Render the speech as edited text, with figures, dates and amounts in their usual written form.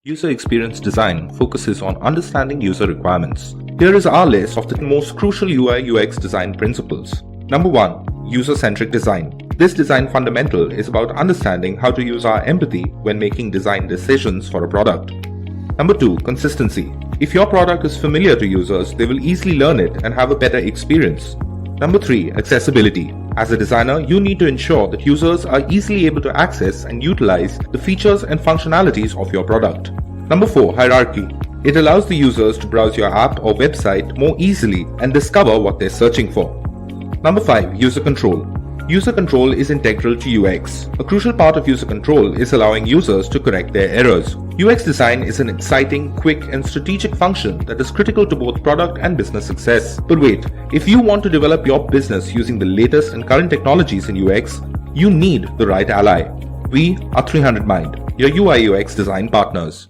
User Experience Design focuses on understanding user requirements. Here is our list of the most crucial UI UX design principles. Number 1. User-centric design. This design fundamental is about understanding how to use our empathy when making design decisions for a product. Number 2. Consistency. If your product is familiar to users, they will easily learn it and have a better experience. Number 3. Accessibility. As a designer, you need to ensure that users are easily able to access and utilize the features and functionalities of your product. Number 4. Hierarchy. It allows the users to browse your app or website more easily and discover what they're searching for. Number 5. User control. User control is integral to UX. A crucial part of user control is allowing users to correct their errors. UX design is an exciting, quick, and strategic function that is critical to both product and business success. But wait, if you want to develop your business using the latest and current technologies in UX, you need the right ally. We are 300Mind, your UI UX design partners.